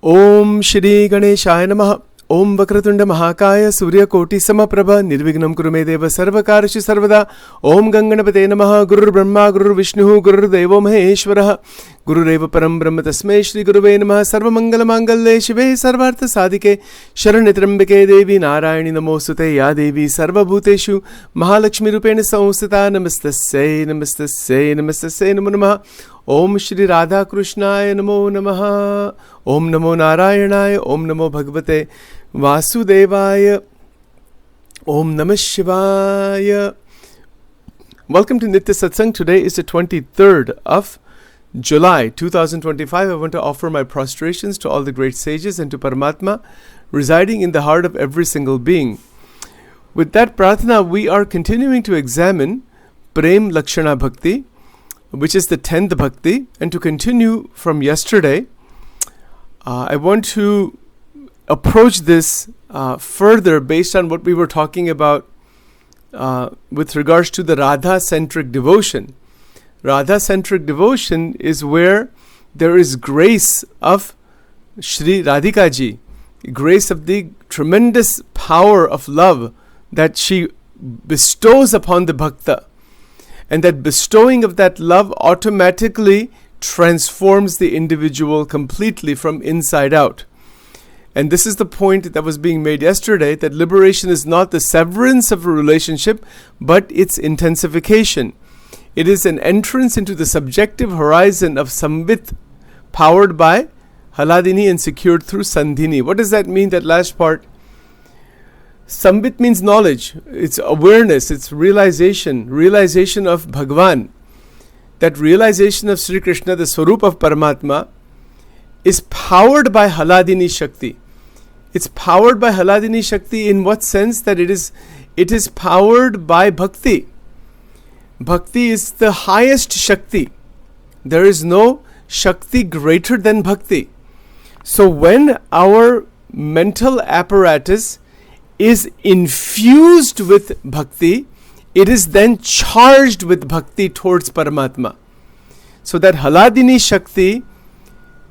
Om Shri Ganeshaya Namaha. Om Vakratunda Mahakaya Surya Koti Samaprabha Nirvignam Kurumedeva Sarvakarishu Sarvada. Om Ganganapate Namaha. Guru Brahma Guru Vishnu Guru Devo Maheshwaraha. Guru Reva Param Brahma Tasmai Shri Guruve Namaha. Sarva Mangala Mangalle Shive Sarvartha Sadike Sharanitrambe Devi Narayani Namosute Ya Devi Sarva Bhuteshu Mahalakshmi Rupena Samsita Namastasya Namastasya Namastasya Namo Namaha. Om Shri Radha Krishnaya Namo Namaha. Om Namo Narayanaya. Om Namo Bhagavate Vasudevaya. Om Namah Shivaya. Welcome to Nitya Satsang. Today is the 23rd of July 2025. I want to offer my prostrations to all the great sages and to Paramatma residing in the heart of every single being. With that prarthana, we are continuing to examine Prem-Lakshana Bhakti, which is the 10th Bhakti. And to continue from yesterday, I want to approach this further based on what we were talking about with regards to the Radha-centric devotion. Radha-centric devotion is where there is grace of Shri Radhika Ji, grace of the tremendous power of love that she bestows upon the Bhakta. And that bestowing of that love automatically transforms the individual completely from inside out. And this is the point that was being made yesterday, that liberation is not the severance of a relationship, but its intensification. It is an entrance into the subjective horizon of Sambit, powered by Haladini and secured through Sandhini. What does that mean, that last part? Sambit means knowledge, it's awareness, it's realization of Bhagwan. That realization of Sri Krishna, the Swarup of Paramatma, is powered by Haladini Shakti. It's powered by Haladini Shakti in what sense? That it is powered by Bhakti. Bhakti is the highest Shakti. There is no Shakti greater than Bhakti. So when our mental apparatus is infused with Bhakti, it is then charged with Bhakti towards Paramatma. So that Haladini Shakti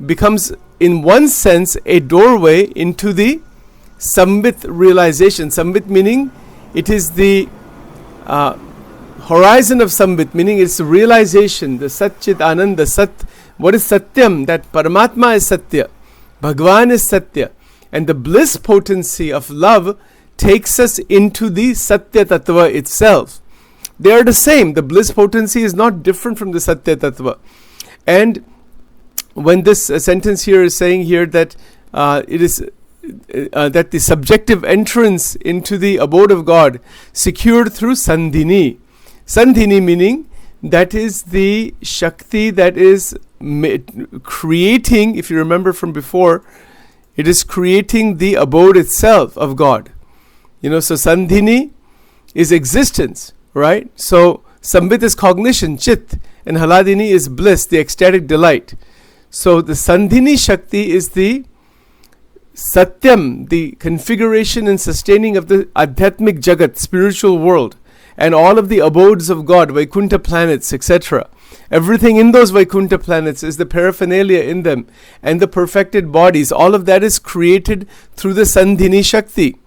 becomes, in one sense, a doorway into the Sambit realization. Sambit meaning it is the horizon of Sambit, meaning it's realization, the Satchit Ananda Sat. What is Satyam? That Paramatma is Satya, Bhagwan is Satya. And the bliss potency of love takes us into the Satya Tattva itself. They are the same. The bliss potency is not different from the Satya Tattva. And when this sentence here is saying here that it is that the subjective entrance into the abode of God secured through Sandhini. Sandhini meaning that is the Shakti that is creating, if you remember from before, it is creating the abode itself of God. So Sandhini is existence, right? So Sambit is cognition, Chit, and Haladini is bliss, the ecstatic delight. So the Sandhini Shakti is the Satyam, the configuration and sustaining of the Adhyatmic Jagat, spiritual world, and all of the abodes of God, Vaikuntha planets, etc. Everything in those Vaikuntha planets is the paraphernalia in them, and the perfected bodies. All of that is created through the Sandhini Shakti.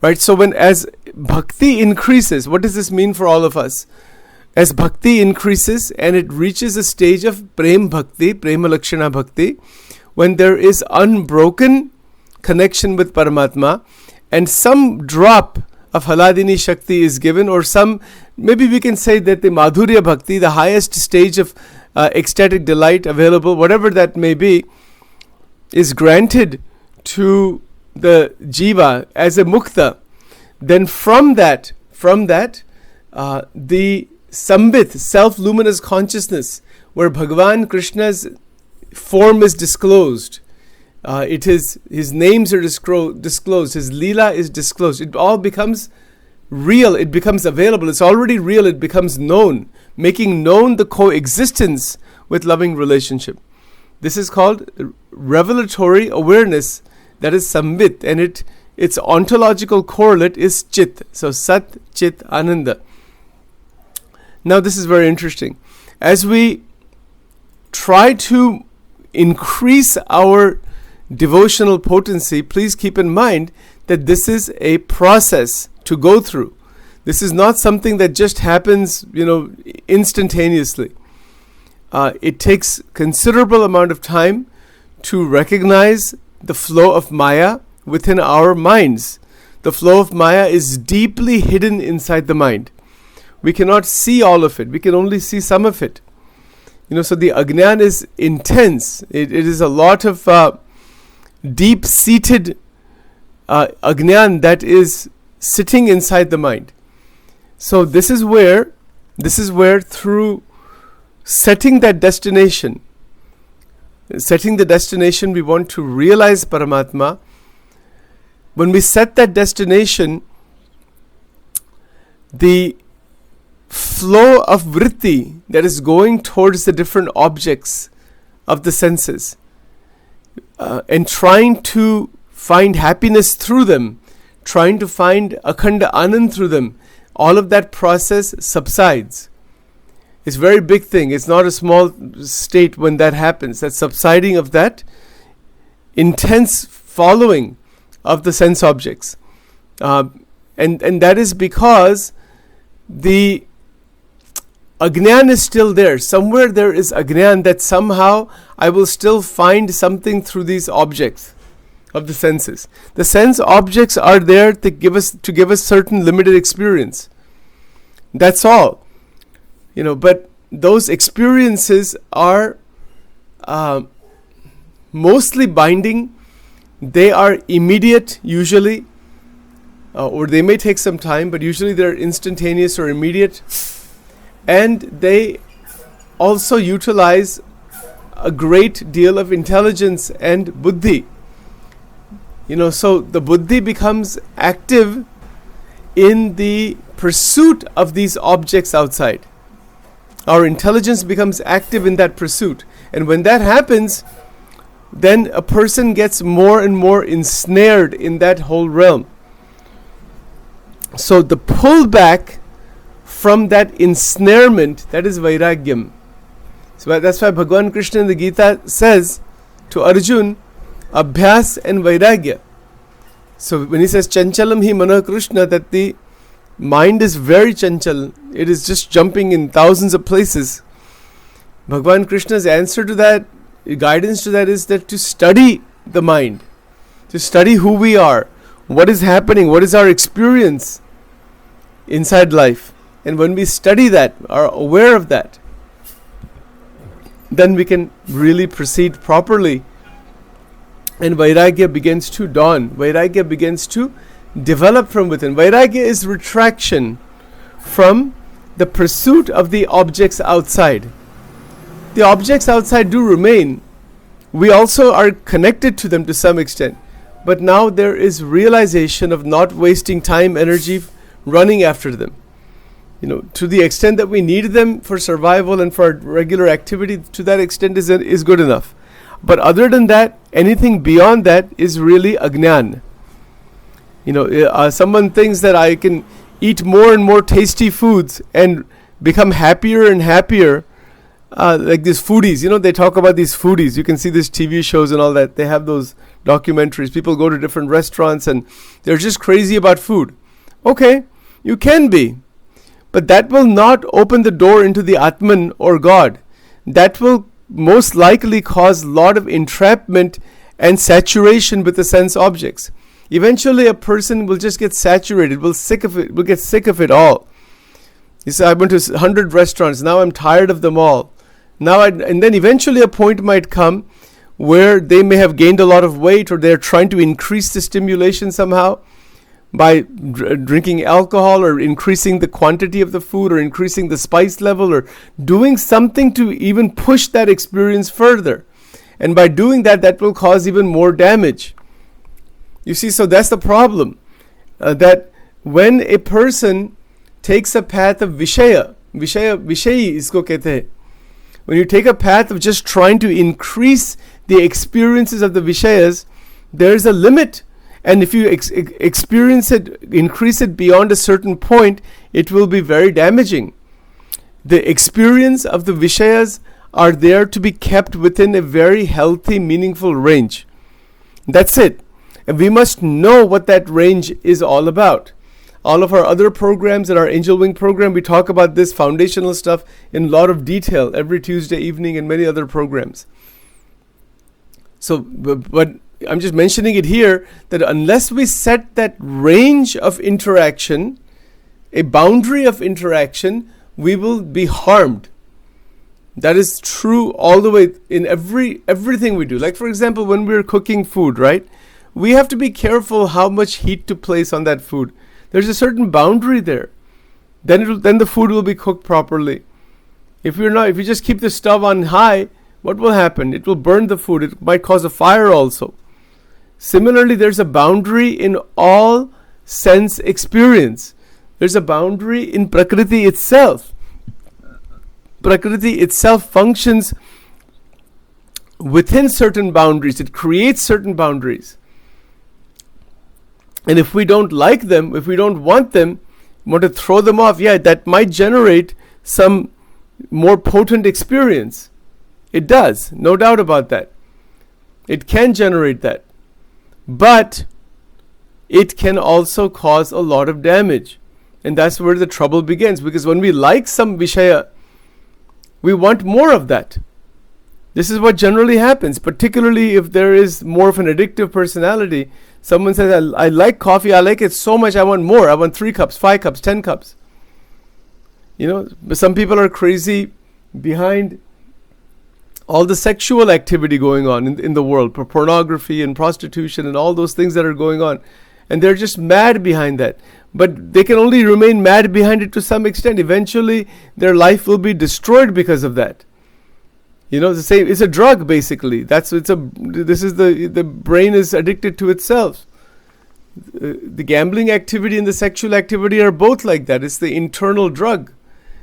Right, so as Bhakti increases, what does this mean for all of us? As Bhakti increases and it reaches a stage of Prem Bhakti, Prem-Lakshana Bhakti, when there is unbroken connection with Paramatma and some drop of Haladini Shakti is given, or some, maybe we can say that the Madhurya Bhakti, the highest stage of ecstatic delight available, whatever that may be, is granted to the jiva as a mukta, then from that the Sambit, self-luminous consciousness, where Bhagavan Krishna's form is disclosed, his names are disclosed, his Leela is disclosed, it all becomes real, it becomes available, it's already real, it becomes known, making known the coexistence with loving relationship. This is called revelatory awareness. That is Sambit, and its ontological correlate is Chit. So Sat, Chit, Ananda. Now this is very interesting. As we try to increase our devotional potency, please keep in mind that this is a process to go through. This is not something that just happens, instantaneously. It takes considerable amount of time to recognize the flow of Maya within our minds. The flow of Maya is deeply hidden inside the mind. We cannot see all of it. We can only see some of it. So the Ajnan is intense. It is a lot of deep-seated Ajnan that is sitting inside the mind. So this is where through setting the destination, we want to realize Paramatma. When we set that destination, the flow of vritti that is going towards the different objects of the senses and trying to find happiness through them, trying to find akhanda anand through them, all of that process subsides. It's a very big thing. It's not a small state when that happens. That subsiding of that intense following of the sense objects. And that is because the Ajnan is still there. Somewhere there is Ajnan that somehow I will still find something through these objects of the senses. The sense objects are there to give us certain limited experience. That's all. But those experiences are mostly binding. They are immediate usually, or they may take some time, but usually they're instantaneous or immediate. And they also utilize a great deal of intelligence and buddhi. So the buddhi becomes active in the pursuit of these objects outside. Our intelligence becomes active in that pursuit. And when that happens, then a person gets more and more ensnared in that whole realm. So the pullback from that ensnarement, that is Vairagyam. So that's why Bhagavan Krishna in the Gita says to Arjun, Abhyas and Vairagya. So when he says Chanchalam hi Mana Krishna, that the mind is very chanchal, it is just jumping in thousands of places. Bhagavan Krishna's answer to that, guidance to that, is that to study the mind, to study who we are, what is happening, what is our experience inside life. And when we study that, are aware of that, then we can really proceed properly. And Vairagya begins to dawn. Vairagya begins to develop from within. Vairagya is retraction from the pursuit of the objects outside. The objects outside do remain. We also are connected to them to some extent. But now there is realization of not wasting time, energy, running after them. To the extent that we need them for survival and for regular activity, to that extent is good enough. But other than that, anything beyond that is really Ajnan. Someone thinks that I can eat more and more tasty foods and become happier and happier, like these foodies. They talk about these foodies. You can see these TV shows and all that. They have those documentaries. People go to different restaurants and they're just crazy about food. Okay, you can be. But that will not open the door into the Atman or God. That will most likely cause a lot of entrapment and saturation with the sense objects. Eventually a person will just get saturated, will get sick of it all. You say, I went to 100 restaurants, now I'm tired of them all. And then eventually a point might come where they may have gained a lot of weight, or they're trying to increase the stimulation somehow by drinking alcohol, or increasing the quantity of the food, or increasing the spice level, or doing something to even push that experience further. And by doing that, that will cause even more damage. You see, so that's the problem. That when a person takes a path of Vishayi isko kehte hai. When you take a path of just trying to increase the experiences of the Vishayas, there is a limit. And if you increase it beyond a certain point, it will be very damaging. The experience of the Vishayas are there to be kept within a very healthy, meaningful range. That's it. And we must know what that range is all about. All of our other programs, in our Angel Wing program, we talk about this foundational stuff in a lot of detail every Tuesday evening and many other programs. So, but I'm just mentioning it here that unless we set that range of interaction, a boundary of interaction, we will be harmed. That is true all the way in everything we do. Like, for example, when we're cooking food, right? We have to be careful how much heat to place on that food. There's a certain boundary there. Then the food will be cooked properly. If you just keep the stove on high, what will happen? It will burn the food. It might cause a fire also. Similarly, there's a boundary in all sense experience. There's a boundary in Prakriti itself. Prakriti itself functions within certain boundaries. It creates certain boundaries. And if we don't like them, if we don't want them, want to throw them off, that might generate some more potent experience. It does, no doubt about that. It can generate that. But it can also cause a lot of damage. And that's where the trouble begins. Because when we like some Vishaya, we want more of that. This is what generally happens, particularly if there is more of an addictive personality. Someone says, I like coffee, I like it so much, I want more. I want 3 cups, 5 cups, 10 cups. Some people are crazy behind all the sexual activity going on in the world, pornography and prostitution and all those things that are going on. And they're just mad behind that. But they can only remain mad behind it to some extent. Eventually, their life will be destroyed because of that. The same. It's a drug, basically. The brain is addicted to itself. The gambling activity and the sexual activity are both like that. It's the internal drug.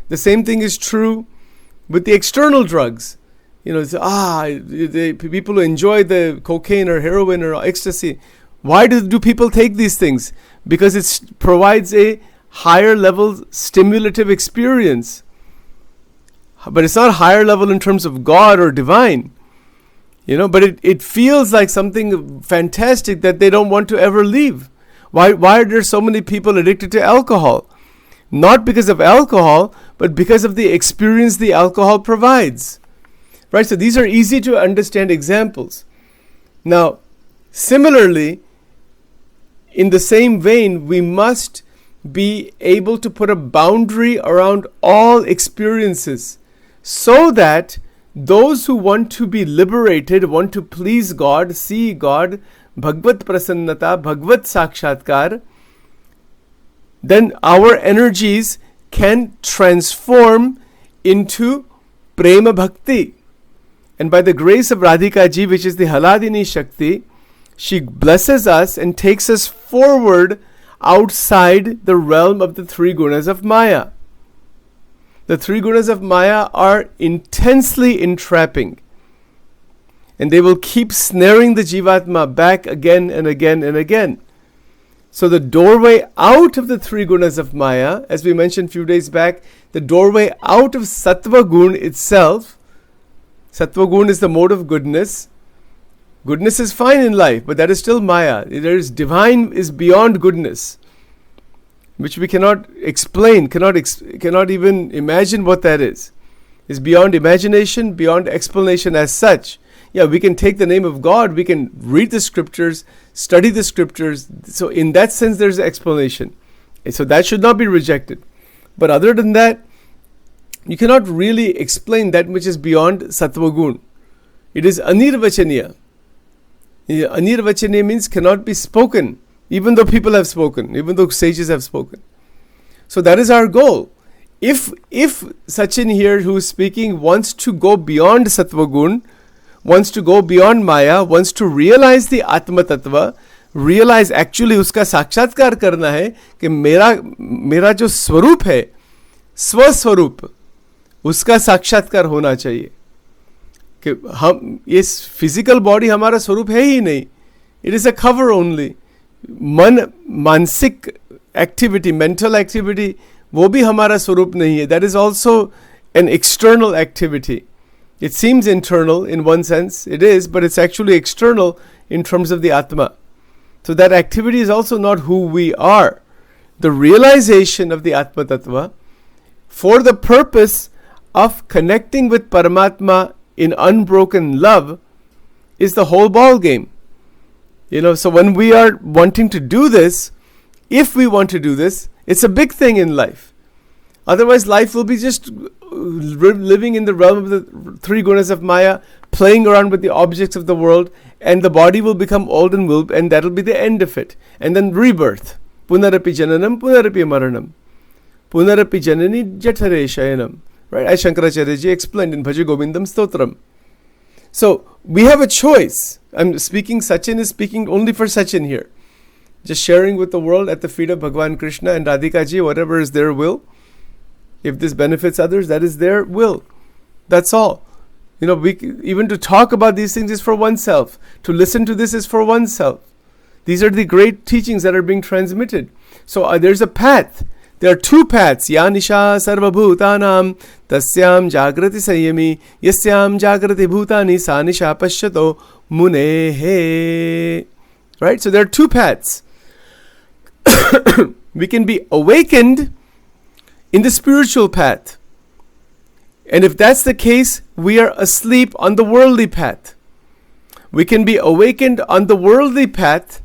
The same thing is true with the external drugs. People who enjoy the cocaine or heroin or ecstasy. Why do people take these things? Because it provides a higher level stimulative experience. But it's not higher level in terms of God or divine. But it feels like something fantastic that they don't want to ever leave. Why are there so many people addicted to alcohol? Not because of alcohol, but because of the experience the alcohol provides. Right? So these are easy to understand examples. Now, similarly, in the same vein, we must be able to put a boundary around all experiences so that those who want to be liberated, want to please God, see God, Bhagvat Prasannata, Bhagvat Sakshatkar, then our energies can transform into Prema Bhakti. And by the grace of Radhika Ji, which is the Haladini Shakti, she blesses us and takes us forward outside the realm of the 3 gunas of Maya. The 3 gunas of Maya are intensely entrapping. And they will keep snaring the Jivatma back again and again and again. So the doorway out of the 3 gunas of Maya, as we mentioned a few days back, the doorway out of Sattva Gun itself, Sattva Gun is the mode of goodness. Goodness is fine in life, but that is still Maya. There is divine is beyond goodness, which we cannot explain, cannot even imagine what that is. It's beyond imagination, beyond explanation as such. We can take the name of God, we can read the scriptures, study the scriptures. So in that sense, there's an explanation. And so that should not be rejected. But other than that, you cannot really explain that which is beyond Sattva Gun. It is anirvachaniya. Anirvachaniya means cannot be spoken, even though people have spoken, even though sages have spoken. So that is our goal. If Sachin here who is speaking wants to go beyond Sattva Gun, wants to go beyond Maya, wants to realize the Atma Tattva, realize actually uska साक्षात्कार करना है कि मेरा जो स्वरूप है, स्वस्वरूप, उसका साक्षात्कार होना चाहिए. कि हम ये फिजिकल बॉडी हमारा स्वरूप है ही नहीं. It is a cover only. मन, मानसिक एक्टिविटी, मेंटल एक्टिविटी, वो भी हमारा स्वरूप नहीं है. That is also an external activity. It seems internal in one sense, it is, but it's actually external in terms of the Atma. So that activity is also not who we are. The realization of the Atma Tattva for the purpose of connecting with Paramatma in unbroken love is the whole ball game. So when we are wanting to do this, if we want to do this, it's a big thing in life. Otherwise, life will be just living in the realm of the three gunas of Maya, playing around with the objects of the world, and the body will become old and that'll be the end of it. And then rebirth. Punarapi jananam, punarapi maranam. Punarapi janani jathare shayanam. Right? As Shankaracharya ji explained in Bhaja Govindam Stotram. So, we have a choice. Sachin is speaking only for Sachin here. Just sharing with the world at the feet of Bhagwan Krishna and Radhika ji, whatever is their will. If this benefits others, that is their will. That's all. Even to talk about these things is for oneself. To listen to this is for oneself. These are the great teachings that are being transmitted. So there's a path. There are two paths. Ya nisha sarva bhutanam tasyam jagrati sayami yasyam jagrati bhutani sa nisha pashyato munehe. Right? So there are two paths. We can be awakened in the spiritual path. And if that's the case, we are asleep on the worldly path. We can be awakened on the worldly path,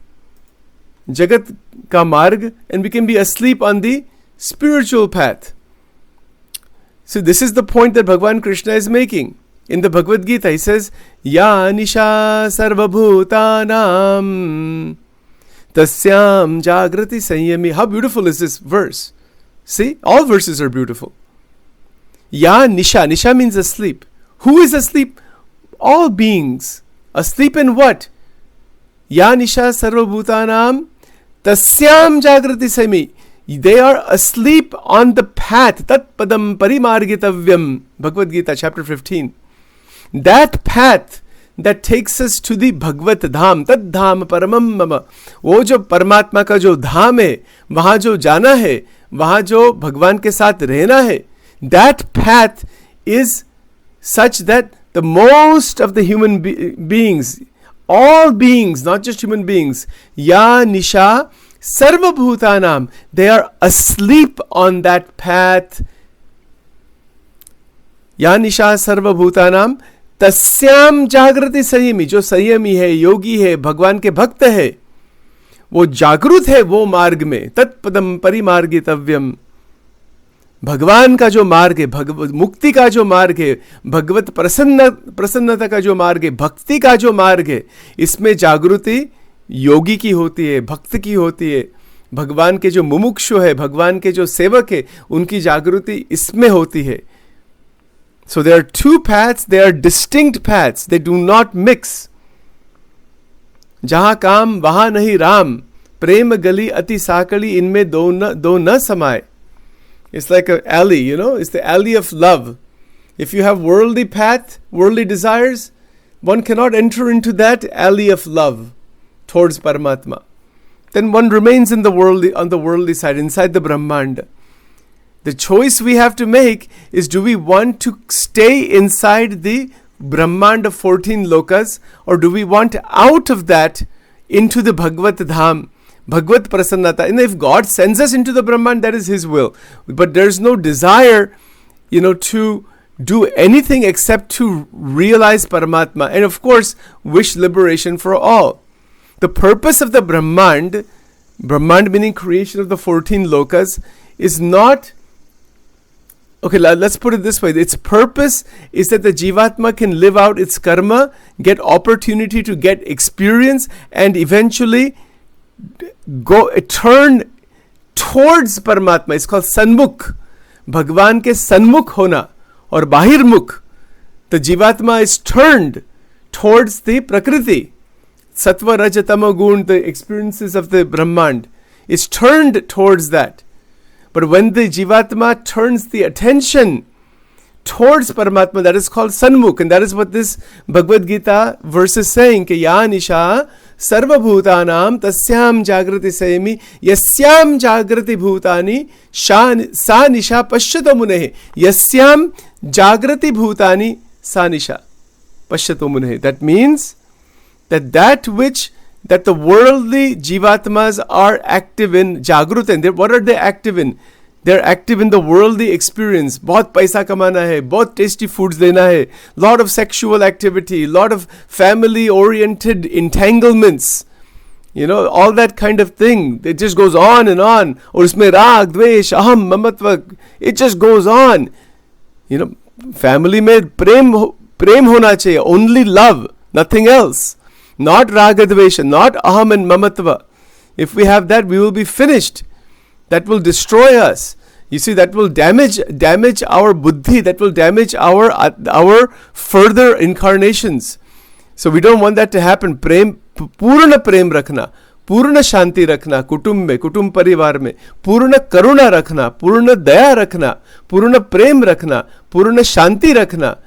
Jagat ka marg, and we can be asleep on the spiritual path. So this is the point that Bhagwan Krishna is making. In the Bhagavad Gita, he says, Ya nisha sarva bhutanam tasyam jagrati sanyami. How beautiful is this verse? See, all verses are beautiful. Ya nisha. Nisha means asleep. Who is asleep? All beings. Asleep in what? Ya nisha sarva bhutanam tasyam jagrati sanyami. They are asleep on the path. Tat padam parimargitavyam. Bhagavad Gita, chapter 15. That path that takes us to the Bhagvat Dham. Tad Dham Paramam Mama. वो जो परमात्मा का जो धाम है, वहाँ जो जाना है, वहाँ जो भगवान के साथ रहना है, that path is such that the most of the human beings, all beings, not just human beings, Ya Nisha Sarva Bhutanam, they are asleep on that path. Ya Nisha Sarva Bhutanam तस्याम जागृति संयमी. जो संयमी है, योगी है, भगवान के भक्त है, वो जागृत है वो मार्ग में. तत्पदम परिमार्गितव्यम. भगवान का जो मार्ग है, मुक्ति का जो मार्ग है, भगवत प्रसन्नता का जो मार्ग है, भक्ति का जो मार्ग है, इसमें जागृति योगी की होती है, भक्त की होती है. भगवान के जो मुमुक्षु है, भगवान के जो सेवक है, उनकी जागृति इसमें होती है. So there are two paths, they are distinct paths, they do not mix. जहां काम वहां नहीं राम, प्रेम गली अति साकली, इनमें दो न समाए. It's like an alley, it's the alley of love. If you have worldly path, worldly desires, one cannot enter into that alley of love towards Paramatma. Then one remains on the worldly side, inside the Brahmanda. The choice we have to make is, do we want to stay inside the Brahmanda 14 lokas, or do we want out of that into the Bhagavad Dham, Bhagavad Prasannata? And if God sends us into the Brahman, that is His will. But there's no desire, to do anything except to realize Paramatma. And of course, wish liberation for all. The purpose of the Brahmand meaning creation of the 14 lokas, is not... Okay, let's put it this way. Its purpose is that the Jivatma can live out its karma, get opportunity to get experience, and eventually turn towards Paramatma. It's called Sanmukh. Bhagwan ke Sanmukh hona or Bahirmukh. The Jivatma is turned towards the Prakriti. Sattva, Raja, Tama, Gun, the experiences of the Brahmand, is turned towards that. But when the Jivatma turns the attention towards Paramatma, that is called Sanmukh. And that is what this Bhagavad Gita verse is saying. Ke Ya Nisha Sarva Bhutanam Tasyam Jagrati Sayami Yasyam Jagrati Bhutani Sa Nisha Pashyato Munehe. Yasyam Jagrati Bhutani Sa Nisha Pashyato Munehe. That means that the worldly jivatmas are active in, Jagrut, and what are they active in? They're active in the worldly experience. बहुत पैसा कमाना है, बहुत tasty foods लेना है, lot of sexual activity, lot of family-oriented entanglements, all that kind of thing. It just goes on and on. और उसमें राग, द्वेष, अहम, ममत्व, it just goes on. Family में प्रेम होना चाहिए, only love, nothing else. Not raga, dvesha, not aham and mamatva. If we have that, we will be finished. That will destroy us. You see, that will damage our buddhi. That will damage our further incarnations. So we don't want that to happen. Purna prem rakhna, purna shanti rakhna, kutum parivar mein, purna karuna rakhna, purna daya rakhna, purna prem rakhna, purna shanti rakhna,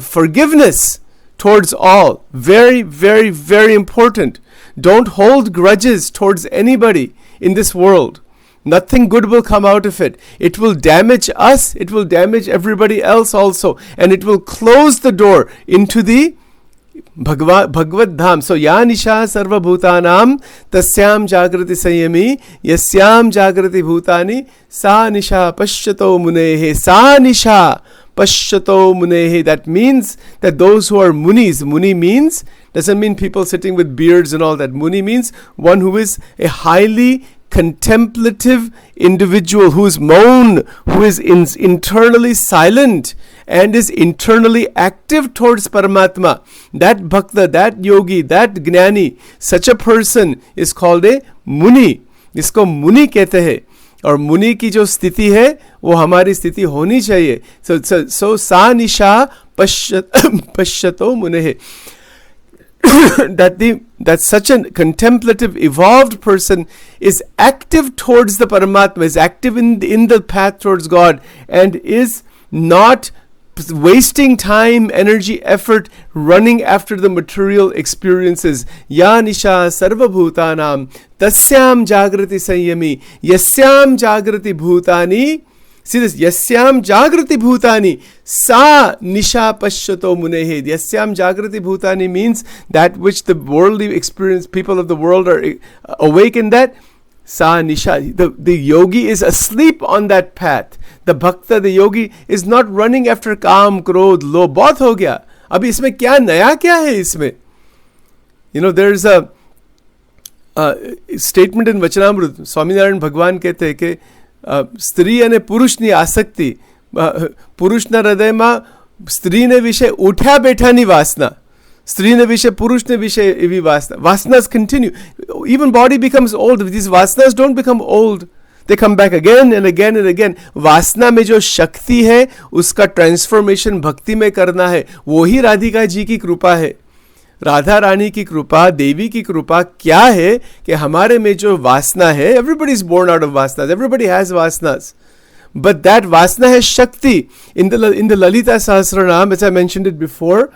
forgiveness towards all. Very, very, very important. Don't hold grudges towards anybody in this world. Nothing good will come out of it. It will damage us. It will damage everybody else also. And it will close the door into the Bhagavad Dham. So, ya nisha sarva bhutanam tasyam jagrati sanyami yasyam jagrati bhutani sa nisha pashyato munehe. Sa nisha pashyato munehe. That means that those who are munis, muni means, doesn't mean people sitting with beards and all that. Muni means one who is a highly contemplative individual, who is moan, who is internally silent and is internally active towards Paramatma. That bhakta, that yogi, that gnani, such a person is called a muni. इसको मुनि कहते हैं. और मुनि की जो स्थिति है वो हमारी स्थिति होनी चाहिए. So सा निशा पश्यतो मुने. That such a contemplative, evolved person is active towards the Paramatma, is active in the path towards God, and is not wasting time, energy, effort running after the material experiences. Ya nisha sarva bhutanam tasyam jagrati sanyami yasyam jagrati bhutani. See this, yasyam jagrati bhutani sa nisha pashyato munehe. Yasyam jagrati bhutani means that which the worldly experience, people of the world are awake in that. Sa nisha, the yogi is asleep on that path. The bhakta, the yogi, is not running after काम, क्रोध, लोभ. बहुत हो गया. अभी इसमें क्या नया क्या है इसमें? There's a statement in Vachanamrut. Swaminarayan भगवान कहते हैं कि સ્ત્રી અને પુરુષની આસક્તિ, પુરુષના હૃદયમાં સ્ત્રીને વિશે ઉઠ્યા બેઠાની વાસના, સ્ત્રીને વિશે પુરુષને વિશે એવી વાસના. Vasanas continue. Even body becomes old. These vasanas don't become old. They come back again and again and again. वासना में जो शक्ति है उसका ट्रांसफॉर्मेशन भक्ति में करना है. वही राधिका जी की कृपा है. राधा रानी की कृपा, देवी की कृपा क्या है कि हमारे में जो वासना है, everybody is born out of vasanas, everybody has vasanas, but that vasana has shakti. In the Lalita Sahasranam, as I mentioned it before,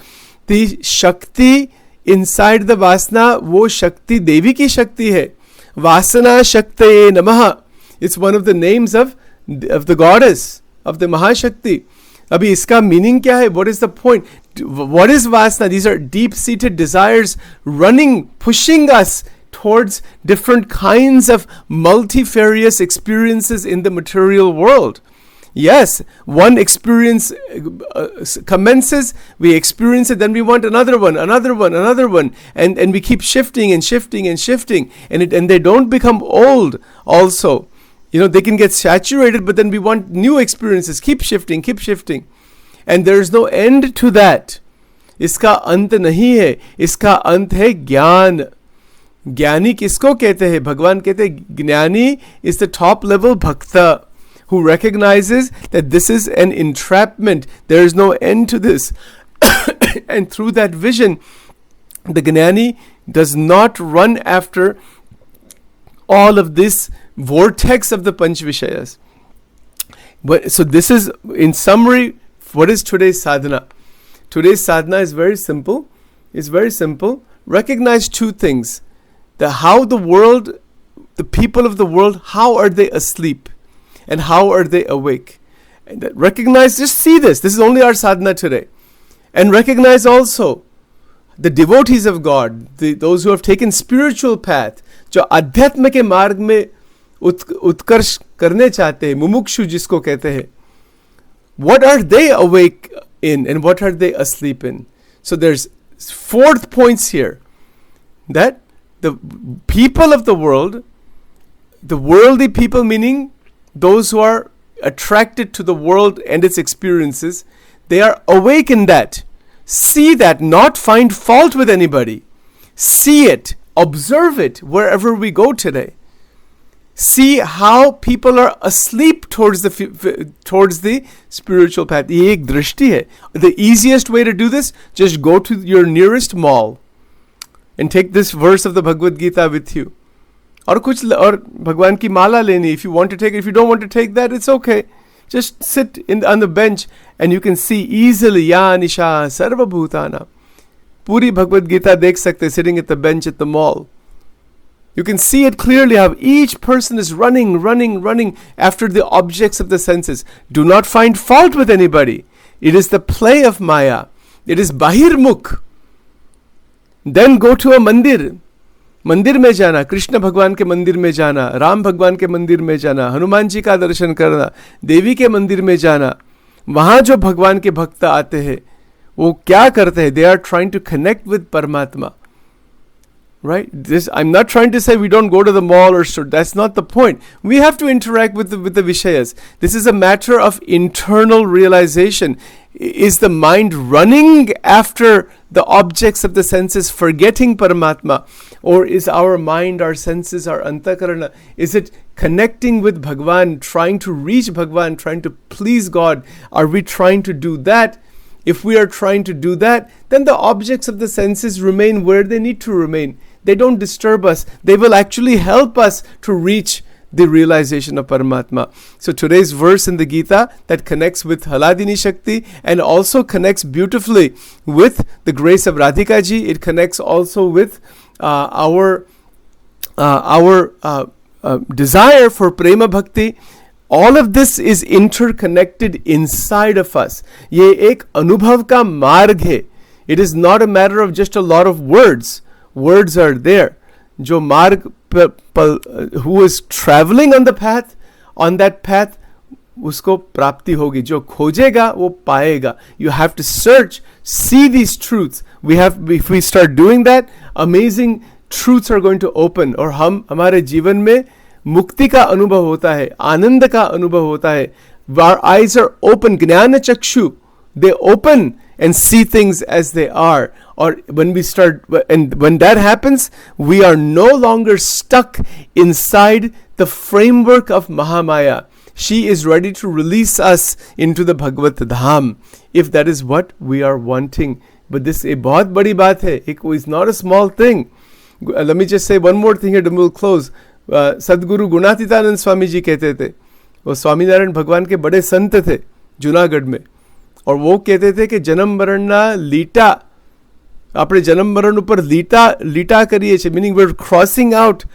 the shakti inside the vasana, वो shakti देवी की शक्ति है. Vasana Shaktaye Namaha. It's one of the names of the goddess, of the Mahashakti. अभी इसका meaning क्या है? What is the point? What is vasana? These are deep-seated desires running, pushing us towards different kinds of multifarious experiences in the material world. Yes, one experience commences, we experience it, then we want another one, and we keep shifting and shifting and shifting, and they don't become old also. They can get saturated, but then we want new experiences. Keep shifting. And there is no end to that. इसका अंत नहीं है. इसका अंत है ज्ञान. ज्ञानी किसको कहते हैं? भगवान कहते हैं ज्ञानी is the top level bhakta who recognizes that this is an entrapment. There is no end to this. And through that vision, the Gnani does not run after all of this vortex of the Panch Vishayas. So this is, in summary, what is today's sadhana? Today's sadhana is very simple. It's very simple. Recognize two things. How the world, the people of the world, how are they asleep? And how are they awake? And recognize, just see this. This is only our sadhana today. And recognize also the devotees of God, those who have taken spiritual path, जो अध्यात्म के मार्ग में उत्कर्ष करने चाहते हैं, मुमुक्षु जिसको कहते हैं, what are they awake in and what are they asleep in? So there's 4th points here, that the people of the world, the worldly people, meaning those who are attracted to the world and its experiences, they are awake in that. See that, not find fault with anybody. See it, observe it wherever we go today. See how people are asleep towards the spiritual path. ये एक दृष्टि है. The easiest way to do this, just go to your nearest mall and take this verse of the Bhagavad Gita with you. और भगवान की माला लेनी. If you want to take it, if you don't want to take that, it's okay. Just sit on the bench and you can see easily Ya Nisha Sarva Bhutana. पूरी Bhagavad Gita देख सकते, sitting at the bench at the mall. You can see it clearly how each person is running after the objects of the senses. Do not find fault with anybody. It is the play of Maya. It is Bahirmukh. Then go to a mandir. मंदिर में जाना, कृष्ण भगवान के मंदिर में जाना, राम भगवान के मंदिर में जाना, हनुमान जी का दर्शन करना, देवी के मंदिर में जाना. वहाँ जो भगवान के भक्त आते हैं वो क्या करते हैं? They are trying to connect with परमात्मा. Right? I'm not trying to say we don't go to the mall or store. That's not the point. We have to interact with the Vishayas. This is a matter of internal realization. Is the mind running after the objects of the senses, forgetting Paramatma? Or is our mind, our senses, our antakarana, is it connecting with Bhagwan, trying to reach Bhagwan, trying to please God? Are we trying to do that? If we are trying to do that, then the objects of the senses remain where they need to remain. They don't disturb us. They will actually help us to reach the realization of Paramatma. So today's verse in the Gita that connects with Haladini Shakti and also connects beautifully with the grace of Radhika ji. It connects also with our desire for Prema Bhakti. All of this is interconnected inside of us. ये एक अनुभव का मार्ग है. It is not a matter of just a lot of words. Words are there. जो मार्ग who is traveling on the path, on that path, उसको प्राप्ति होगी. जो खोजेगा वो पाएगा. You have to search, see these truths. If we start doing that, amazing truths are going to open. और हमारे जीवन में मुक्ति का अनुभव होता है, आनंद का अनुभव होता है. Our eyes are open, ज्ञान चक्षु, they open and see things as they are. Or when that happens, we are no longer stuck inside the framework of Mahamaya. She is ready to release us into the Bhagavad Dham, if that is what we are wanting. But this is a बहुत बड़ी बात है. It is not a small thing. Let me just say one more thing here, then we'll close. सदगुरु गुणातीतानंद स्वामी जी कहते थे, वो स्वामीनारायण भगवान के बड़े संत थे जूनागढ़ में, और वो कहते थे कि जन्म मरण ना लीटा, આપણે જન્મ મરણ ઉપર લીટા કરીએ છીએ, meaning we're crossing out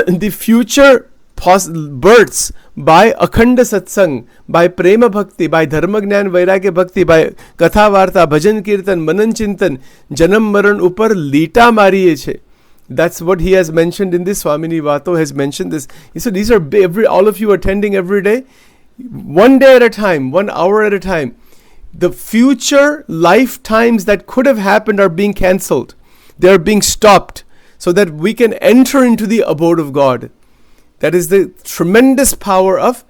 the future births by akhanda satsang, by prema bhakti, by dharma jnana vairagya bhakti, by katha varta, bhajan kirtan, manan chintan. जन्म मरण ऊपर लीटा मारिए છે. That's what he has mentioned in this. Swamini Vato has mentioned this. He said these are all of you attending every day, one day at a time, 1 hour at a time. The future lifetimes that could have happened are being cancelled. They are being stopped so that we can enter into the abode of God. That is the tremendous power of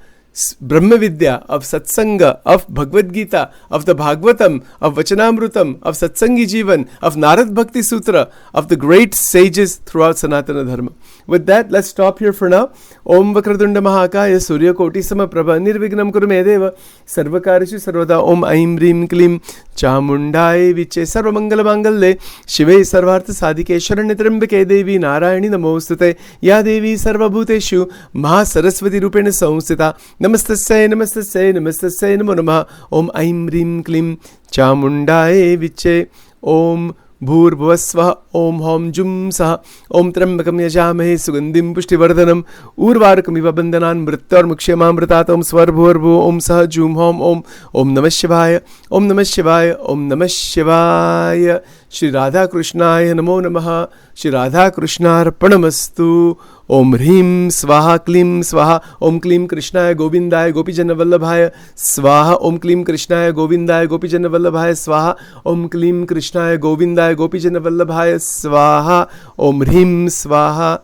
Brahma Vidya, of Satsanga, of Bhagavad Gita, of the Bhagavatam, of Vachanamrutam, of Satsangi Jivan, of Narad Bhakti Sutra, of the great sages throughout Sanatana Dharma. With that, let's stop here for now. Om Vakratunda Mahakaya Surya Koti Samaprabha Nirvignam Kurumedeva Sarvakarishu Sarvada Om Aim Rim Klim Chamundai Viche Sarvamangala Mangalle Shive Sarvartha Sadike Sharanyatrambake Devi Narayani Namostute Ya Devi Sarvabhuteshu Maha Saraswati Rupena Samsita Namastasya Namastasya Namastasya Namo Namaha Om Aim Rim Klim Chamundai Viche Om भूर्भुवस्वः ॐ हौं जुं सः ॐ त्र्यम्बकं यजामहे सुगन्धिं पुष्टिवर्धनम् उर्वारुकमिव बन्धनान् मृत्योर्मुक्ष्यमामृतात् ॐ स्वर्भुवर्भुवः ॐ सः जुं हौं ॐ नमः शिवाय ॐ नमः शिवाय ॐ नमः शिवाय। श्री राधा कृष्णाय नमो नमः। श्री राधा कृष्णार्पणमस्तु। ओम ह्रीं स्वाहा क्लीं स्वाहा। ओम क्लीं कृष्णाय गोविंदाय गोपीजनवल्लभाय स्वाहा। ओम क्लीं कृष्णाय गोविंदाय गोपीजनवल्लभाय स्वाहा। ओम क्लीं कृष्णाय गोविंदाय गोपीजनवल्लभाय स्वाहा। ओम ह्रीं स्वाहा।